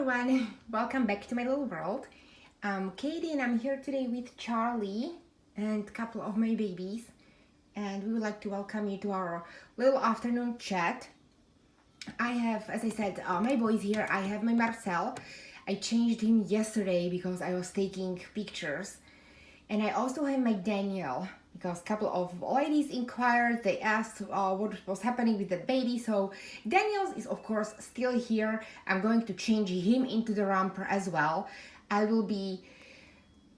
everyone, welcome back to my little world. I'm Katie and I'm here today with Charlie and a couple of my babies, and we would like to welcome you to our little afternoon chat. I have, as I said, my boys here. I have my Marcel. I changed him yesterday because I was taking pictures, and I also have my Daniel because a couple of ladies inquired. They asked what was happening with the baby. So Daniel is of course still here. I'm going to change him into the romper as well. I will be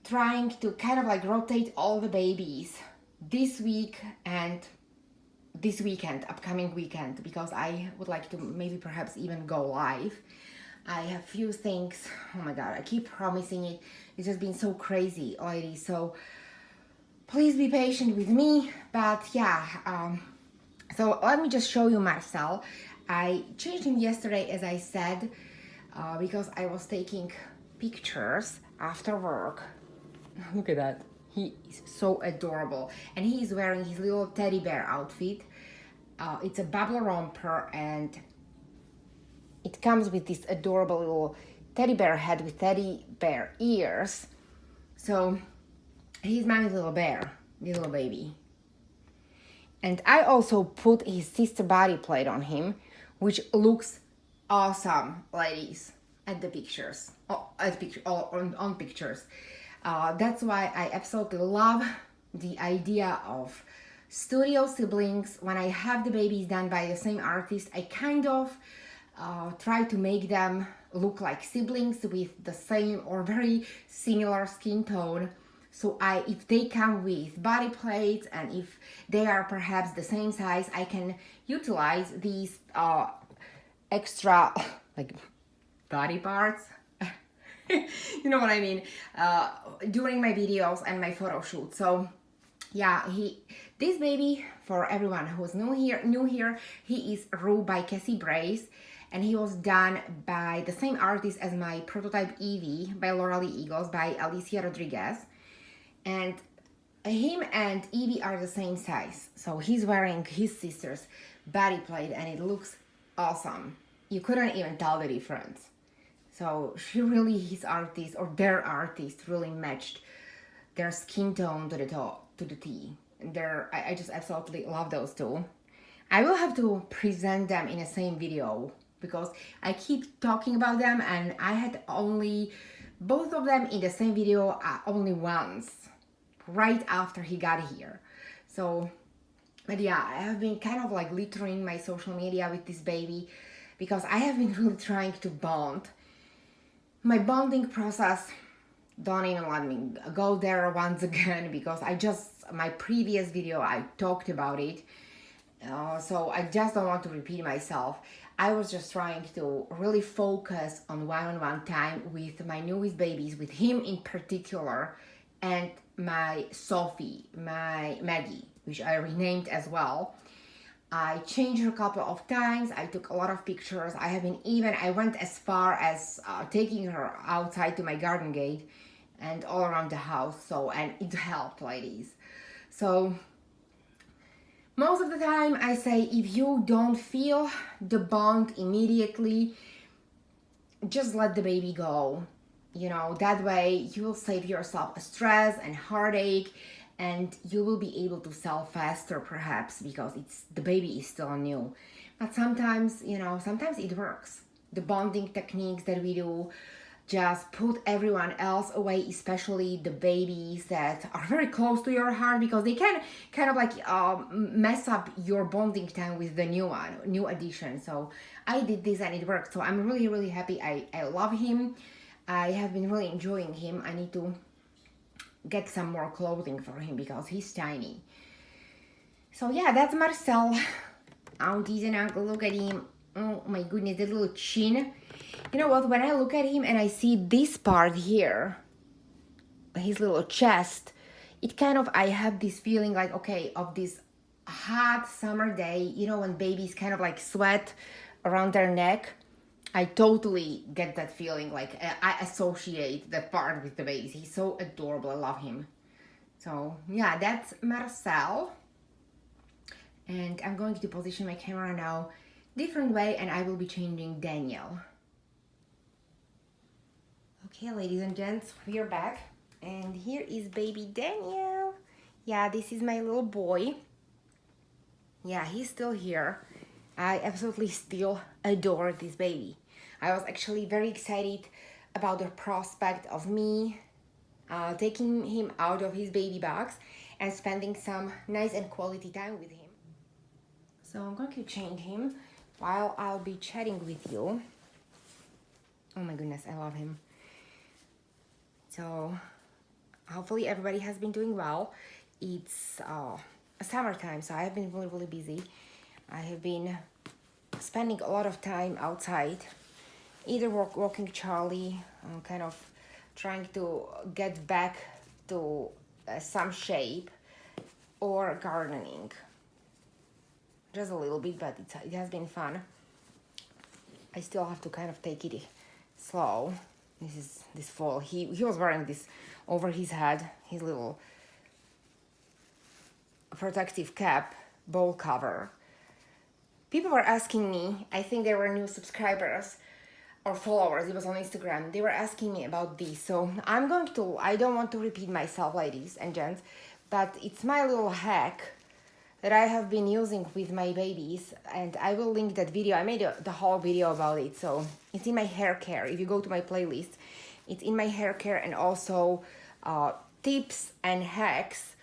trying to kind of like rotate all the babies this week and this weekend, upcoming weekend, because I would like to maybe perhaps even go live. I have few things. Oh my god, I keep promising it. It's just been so crazy already. So please be patient with me. But yeah, so let me just show you Marcel. I changed him yesterday, as I said, because I was taking pictures after work. Look at that. He is so adorable. And he is wearing his little teddy bear outfit. It's a bubble romper and it comes with this adorable little teddy bear head with teddy bear ears. So he's my little bear, little baby. And I also put his sister body plate on him, which looks awesome, ladies, at the pictures, on pictures. That's why I absolutely love the idea of studio siblings. When I have the babies done by the same artist, I kind of try to make them look like siblings with the same or very similar skin tone. So if they come with body plates and if they are perhaps the same size, I can utilize these extra like body parts. You know what I mean? During my videos and my photo shoot. So yeah, this baby, for everyone who's new here, he is Roux by Cassie, and he was done by the same artist as my prototype Evie by Lorelei Eagles by Alicia Rodriguez. And him and Evie are the same size. So he's wearing his sister's body plate and it looks awesome. You couldn't even tell the difference. So his artist or their artist really matched their skin tone to the T. I just absolutely love those two. I will have to present them in the same video because I keep talking about them and I had only both of them in the same video only once, right after he got here. So, but yeah, I have been kind of like littering my social media with this baby because I have been really trying to bond. My bonding process, don't even let me go there once again because my previous video I talked about it, so I just don't want to repeat myself. I was just trying to really focus on one-on-one time with my newest babies, with him in particular, and my Sophie, my Maggie, which I renamed as well. I changed her a couple of times. I took a lot of pictures. I went as far as taking her outside to my garden gate and all around the house. And it helped, ladies. So most of the time I say, if you don't feel the bond immediately, just let the baby go. You know, that way you will save yourself a stress and heartache, and you will be able to sell faster perhaps because the baby is still new. But sometimes it works. The bonding techniques that we do just put everyone else away, especially the babies that are very close to your heart, because they can kind of like mess up your bonding time with the new addition. So I did this and it worked. So I'm really, really happy. I love him. I have been really enjoying him. I need to get some more clothing for him because he's tiny. So yeah, that's Marcel. Aunties and uncle, look at him. Oh my goodness, the little chin. You know what, when I look at him and I see this part here, his little chest, I have this feeling like, okay, of this hot summer day, you know, when babies kind of like sweat around their neck. I totally get that feeling, like I associate that part with the babies. He's so adorable, I love him. So yeah, that's Marcel. And I'm going to position my camera now different way and I will be changing Daniel. Okay, ladies and gents, we are back. And here is baby Daniel. Yeah, this is my little boy. Yeah, he's still here. I absolutely still adore this baby. I was actually very excited about the prospect of me taking him out of his baby box and spending some nice and quality time with him. So I'm going to change him while I'll be chatting with you. Oh my goodness, I love him. So hopefully everybody has been doing well. It's summertime, so I've been really busy. I have been spending a lot of time outside, either walking Charlie, kind of trying to get back to some shape, or gardening. Just a little bit, but it has been fun. I still have to kind of take it slow. This fall. He was wearing this over his head, his little protective cap, bowl cover. People were asking me, I think they were new subscribers or followers, it was on Instagram, they were asking me about this. So I don't want to repeat myself, ladies and gents, but it's my little hack that I have been using with my babies, and I will link that video. I made the whole video about it, so it's in my hair care. If you go to my playlist, it's in my hair care, and also tips and hacks.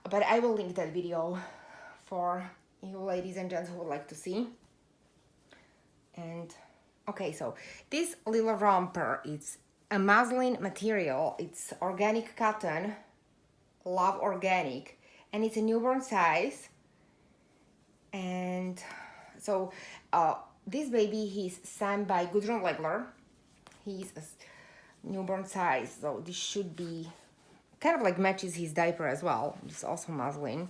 But I will link that video for you ladies and gents who would like to see. And okay, so this little romper, it's a muslin material. It's organic cotton, love organic, and it's a newborn size. And so this baby, he's signed by Gudrun Legler. He's a newborn size, so this should be kind of like matches his diaper as well. It's also muslin.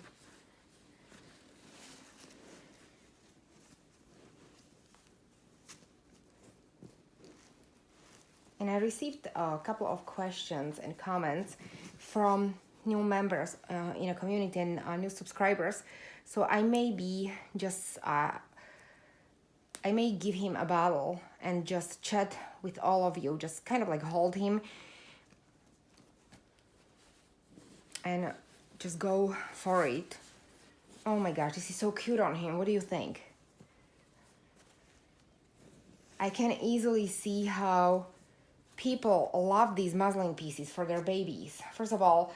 And I received a couple of questions and comments from new members in a community and new subscribers. So I may be just, I may give him a bottle and just chat with all of you, just kind of like hold him and just go for it. Oh my gosh, this is so cute on him. What do you think? I can easily see how people love these muslin pieces for their babies. First of all,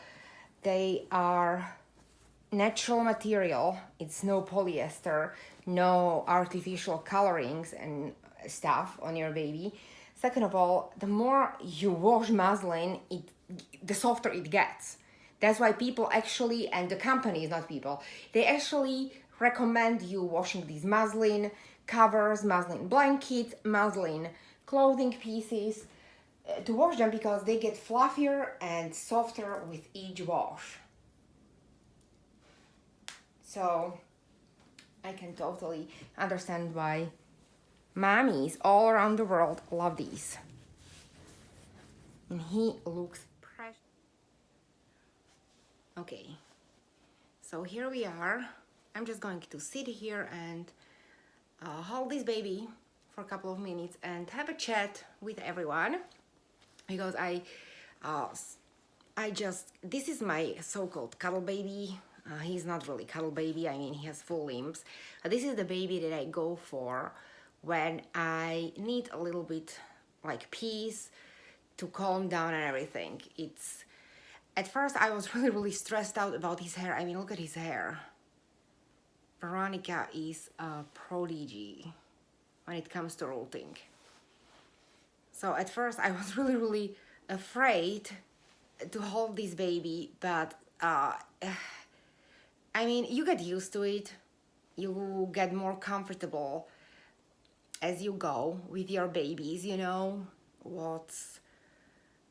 they are natural material. It's no polyester, no artificial colorings and stuff on your baby. Second of all, the more you wash muslin, the softer it gets. That's why people actually, and the companies, not people, they actually recommend you washing these muslin covers, muslin blankets, muslin clothing pieces, to wash them, because they get fluffier and softer with each wash. So I can totally understand why mommies all around the world love these. And he looks precious. Okay, so here we are. I'm just going to sit here and hold this baby for a couple of minutes and have a chat with everyone, because this is my so-called cuddle baby. He's not really cuddle baby, I mean, he has full limbs. This is the baby that I go for when I need a little bit like peace to calm down and everything. At first I was really stressed out about his hair. I mean, look at his hair. Veronica is a prodigy when it comes to rooting. So at first I was really afraid to hold this baby, but I mean, you get used to it. You get more comfortable as you go with your babies, you know what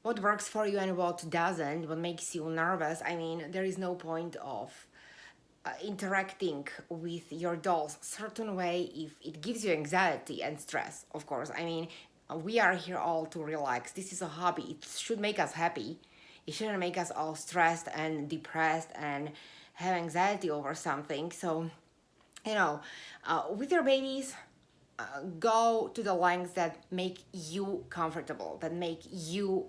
works for you and what doesn't, what makes you nervous. I mean, there is no point of interacting with your dolls certain way if it gives you anxiety and stress, of course. I mean, we are here all to relax. This is a hobby. It should make us happy. It shouldn't make us all stressed and depressed and have anxiety over something. So, with your babies, go to the lengths that make you comfortable, that make you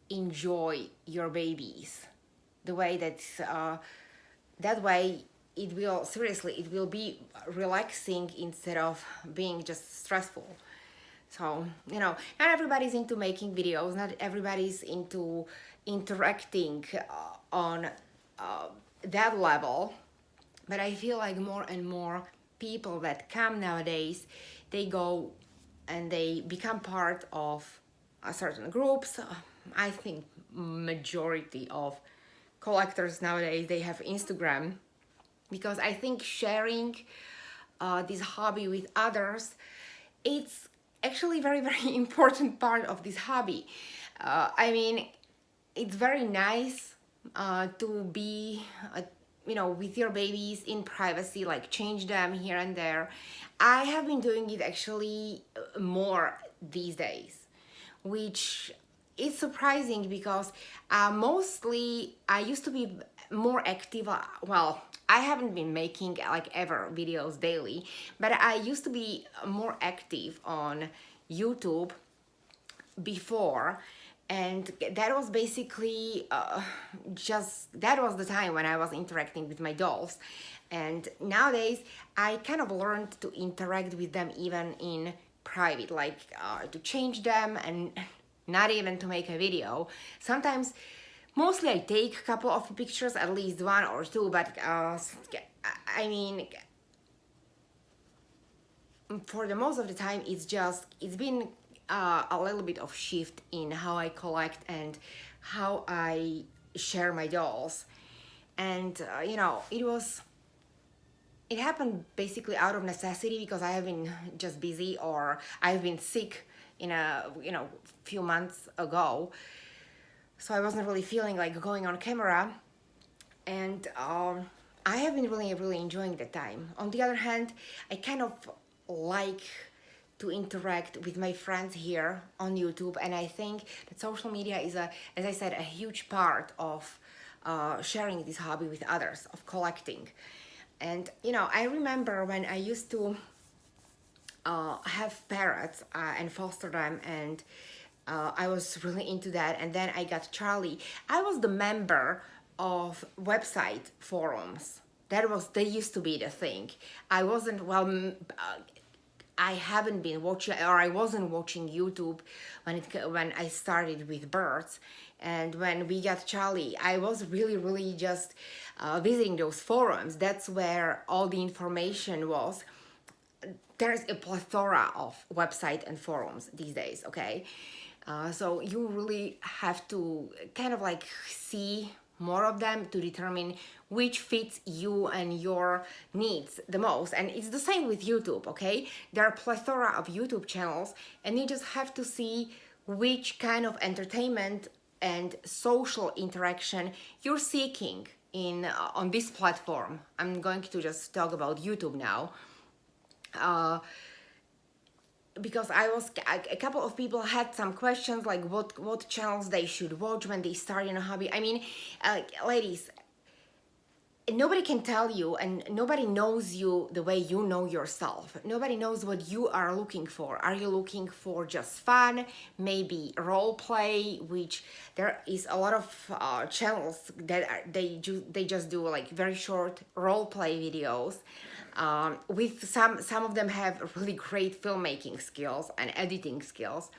enjoy your babies the way that way it will, seriously, it will be relaxing instead of being just stressful. So, not everybody's into making videos, not everybody's into interacting on that level, but I feel like more and more people that come nowadays, they go and they become part of certain groups. I think majority of collectors nowadays, they have Instagram, because I think sharing this hobby with others, it's actually very, very important part of this hobby. I mean, it's very nice to be with your babies in privacy, like change them here and there. I have been doing it actually more these days, which is surprising because mostly I used to be more active. Well, I haven't been making like ever videos daily, but I used to be more active on YouTube before, and that was basically just that was the time when I was interacting with my dolls. And nowadays I kind of learned to interact with them even in private, like to change them, and not even to make a video. Sometimes, mostly I take a couple of pictures, at least one or two, but I mean, for the most of the time, it's been a little bit of shift in how I collect and how I share my dolls. And it happened basically out of necessity, because I have been just busy, or I've been sick in a few months ago, so I wasn't really feeling like going on camera. And I have been really, really enjoying the time. On the other hand, I kind of like to interact with my friends here on YouTube, and I think that social media is, as I said, a huge part of sharing this hobby with others, of collecting. And I remember when I used to have parrots and foster them, and I was really into that. And then I got Charlie. I was the member of website forums. They used to be the thing. I wasn't, I haven't been watching, or I wasn't watching YouTube when I started with birds. And when we got Charlie, I was really, really just visiting those forums. That's where all the information was. There's a plethora of websites and forums these days, okay? So you really have to kind of like see more of them to determine which fits you and your needs the most. And it's the same with YouTube, okay? There are a plethora of YouTube channels, and you just have to see which kind of entertainment and social interaction you're seeking in on this platform. I'm going to just talk about YouTube now. Because a couple of people had some questions, like what channels they should watch when they start in a hobby. I mean, ladies, nobody can tell you, and nobody knows you the way you know yourself. Nobody knows what you are looking for. Are you looking for just fun, maybe role play, which there is a lot of channels that they just do like very short role play videos. With some of them have really great filmmaking skills and editing skills.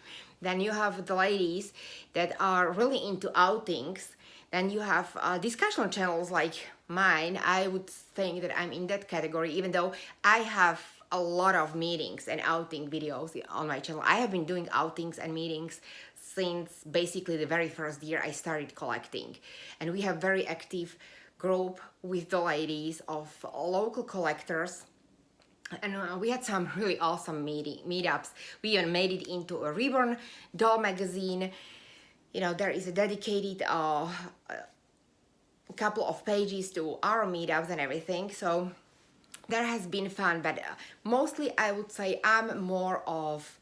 Then you have the ladies that are really into outings. Then you have discussion channels like mine. I would think that I'm in that category, even though I have a lot of meetings and outing videos on my channel. I have been doing outings and meetings since basically the very first year I started collecting. And we have very active group with the ladies of local collectors, and we had some really awesome meetups. We even made it into a REBORN doll magazine. There is a dedicated couple of pages to our meetups and everything, so that has been fun. But mostly I would say I'm more of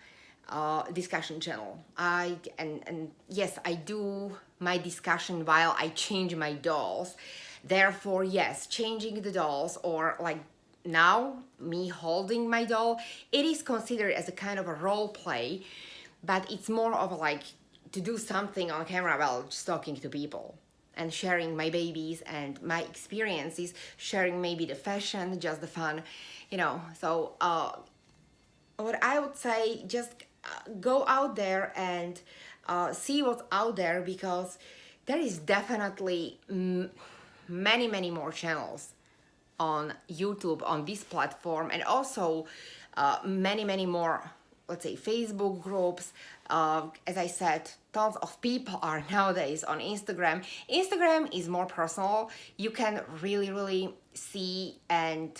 discussion channel. And yes, I do my discussion while I change my dolls. Therefore, yes, changing the dolls, or like now me holding my doll, it is considered as a kind of a role play, but it's more of a, like, to do something on camera while just talking to people and sharing my babies and my experiences, sharing maybe the fashion, just the fun, So what I would say, just go out there and see what's out there, because there is definitely many, many more channels on YouTube, on this platform, and also many, many more, let's say, Facebook groups. As I said, tons of people are nowadays on Instagram. Instagram is more personal. You can really, really see and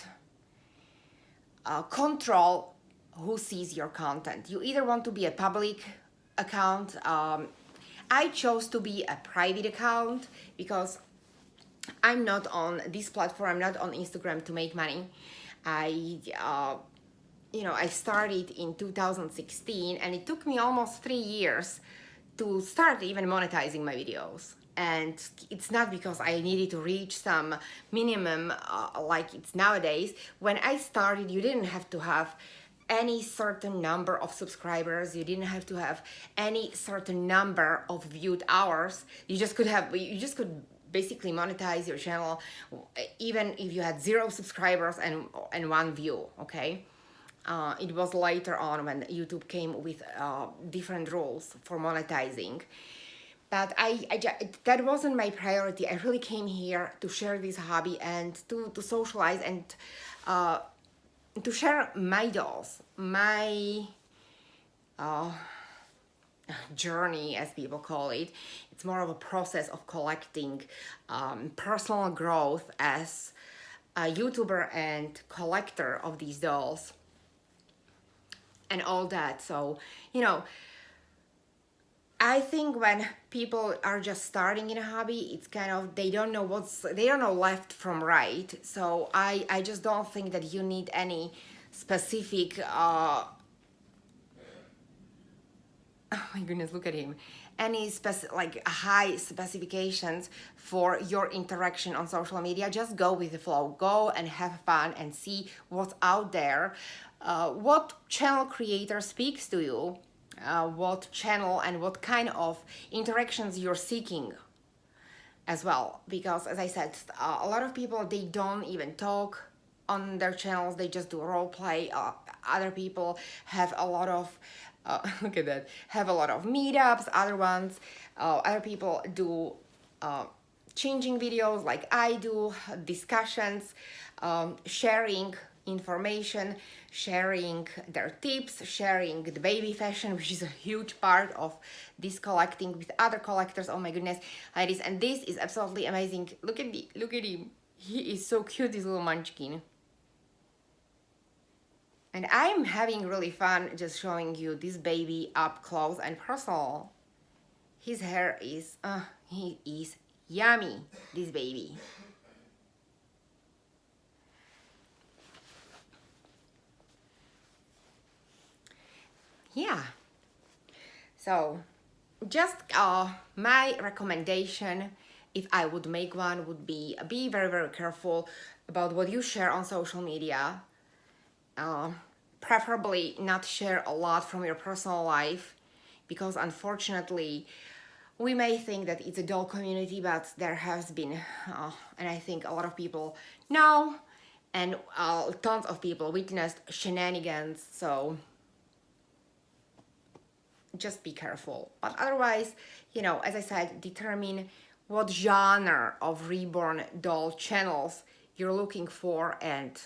control who sees your content. You either want to be a public account. I chose to be a private account because I'm not on this platform. I'm not on Instagram to make money. I started in 2016, and it took me almost 3 years to start even monetizing my videos. And it's not because I needed to reach some minimum like it's nowadays. When I started, you didn't have to have any certain number of subscribers. You didn't have to have any certain number of viewed hours. You just could basically monetize your channel even if you had 0 subscribers and 1 view. Okay. It was later on when YouTube came with different rules for monetizing. But that wasn't my priority. I really came here to share this hobby and to socialize and to share my dolls, my journey, as people call it. It's more of a process of collecting personal growth as a YouTuber and collector of these dolls and all that. So, I think when people are just starting in a hobby, it's kind of, they don't know left from right. So I just don't think that you need any specific oh my goodness, look at him. Any like high specifications for your interaction on social media. Just go with the flow. Go and have fun and see what's out there. What channel creator speaks to you? What channel and what kind of interactions you're seeking as well. Because as I said, a lot of people, they don't even talk on their channels. They just do role play. Other people have a lot of look at that, have a lot of meetups. Other people do changing videos like I do, discussions, sharing information, sharing their tips, sharing the baby fashion, which is a huge part of this collecting with other collectors. Oh my goodness, ladies, and this is absolutely amazing. Look at him. He is so cute, this little munchkin. And I'm having really fun just showing you this baby up close and personal. His hair is, he is yummy, this baby. Yeah. So, just my recommendation, if I would make one, would be very, very careful about what you share on social media. Preferably not share a lot from your personal life, because unfortunately we may think that it's a doll community, but there has been and I think a lot of people know, and tons of people witnessed shenanigans. So just be careful. But otherwise, as I said, determine what genre of reborn doll channels you're looking for and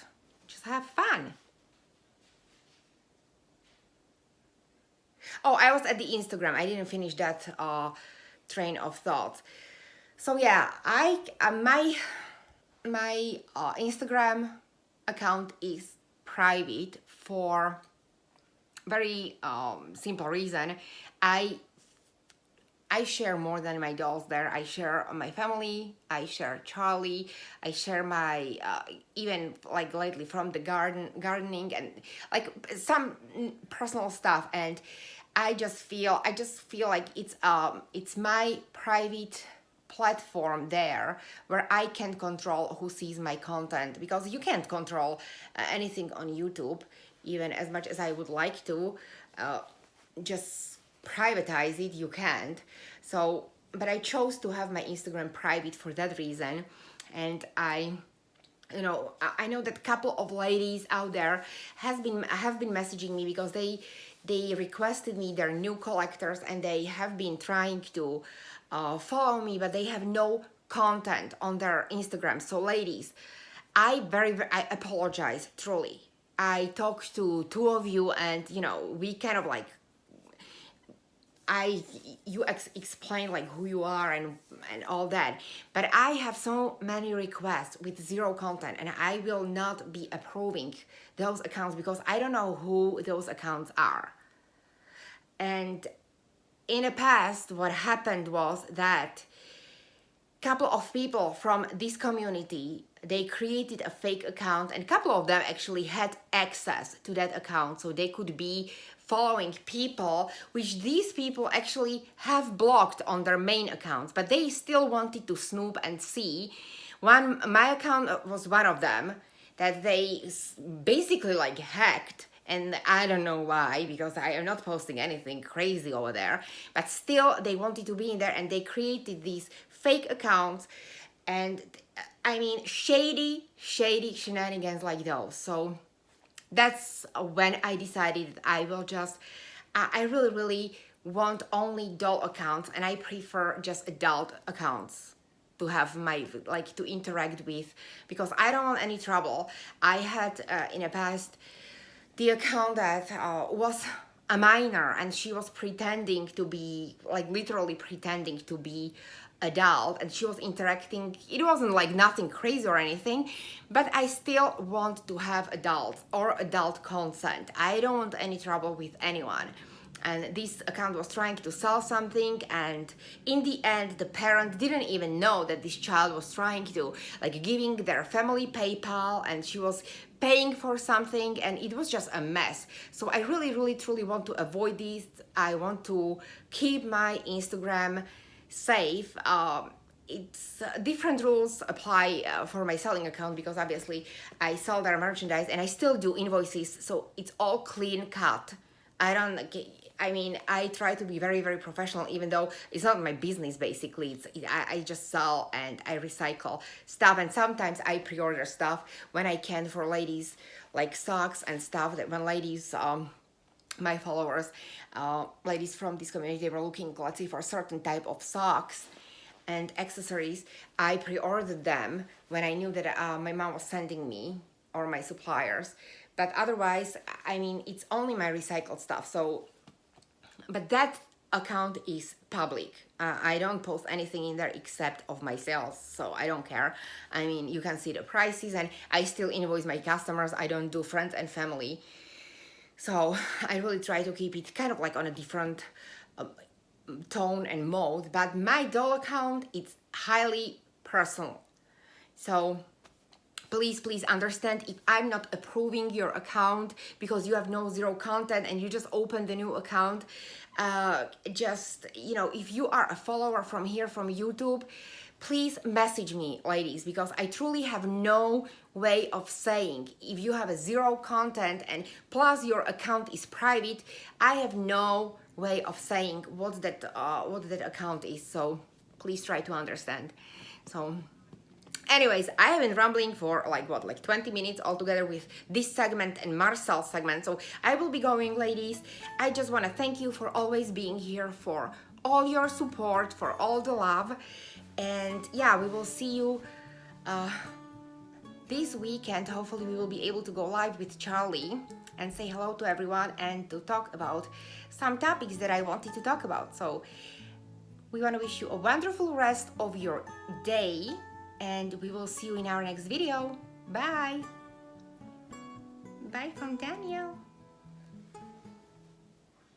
just have fun. Oh, I was at the Instagram. I didn't finish that train of thought. So yeah, my Instagram account is private for very simple reason. I share more than my dolls there. I share my family, I share Charlie, I share my even like lately from the gardening and like some personal stuff. And I just feel like it's my private platform there where I can control who sees my content, because you can't control anything on YouTube, even as much as I would like to. Just privatize it, you can't. So, but I chose to have my Instagram private for that reason. And I know that a couple of ladies out there have been messaging me because they requested me their new collectors, and they have been trying to follow me, but they have no content on their Instagram. So ladies, I apologize, truly. I talked to two of you, and we kind of like, you explain like who you are and all that, but I have so many requests with zero content, and I will not be approving those accounts because I don't know who those accounts are. And in the past, what happened was that a couple of people from this community, they created a fake account, and a couple of them actually had access to that account, so they could be following people which these people actually have blocked on their main accounts, but they still wanted to snoop and see. My account was one of them that they basically like hacked, and I don't know why, because I am not posting anything crazy over there, but still they wanted to be in there, and they created these fake accounts, and I mean shady shenanigans like those. So that's when I decided that I will just, I really want only doll accounts, and I prefer just adult accounts to have my, like, to interact with, because I don't want any trouble. I had in the past the account that was a minor, and she was pretending to be, like literally pretending to be adult, and she was interacting. It wasn't like nothing crazy or anything, but I still want to have adults or adult consent. I don't want any trouble with anyone. And this account was trying to sell something, and in the end the parent didn't even know that this child was trying to, like, giving their family PayPal, and she was paying for something, and it was just a mess. So I really truly want to avoid this. I want to keep my Instagram safe. It's different rules apply for my selling account, because obviously I sell their merchandise and I still do invoices, so it's all clean cut. I try to be very professional, even though it's not my business. Basically, I just sell and I recycle stuff, and sometimes I pre-order stuff when I can for ladies, like socks and stuff, that when ladies, my followers, ladies from this community, were looking, let's say, for a certain type of socks and accessories, I pre-ordered them when I knew that my mom was sending me, or my suppliers. But otherwise, I mean, it's only my recycled stuff. So, but that account is public. I don't post anything in there except of my sales, so I don't care. I mean, you can see the prices, and I still invoice my customers. I don't do friends and family. So I really try to keep it kind of like on a different tone and mode. But my doll account, it's highly personal. So please understand, if I'm not approving your account because you have zero content and you just opened the new account, if you are a follower from here, from YouTube, please message me, ladies, because I truly have no way of saying. If you have a zero content and plus your account is private, I have no way of saying what that account is. So please try to understand. So anyways, I have been rambling for like 20 minutes altogether with this segment and Marcel's segment. So I will be going, ladies. I just want to thank you for always being here, for all your support, for all the love. And yeah, we will see you this weekend. Hopefully we will be able to go live with Charlie and say hello to everyone and to talk about some topics that I wanted to talk about. So we want to wish you a wonderful rest of your day, and we will see you in our next video. Bye. Bye from Danielle.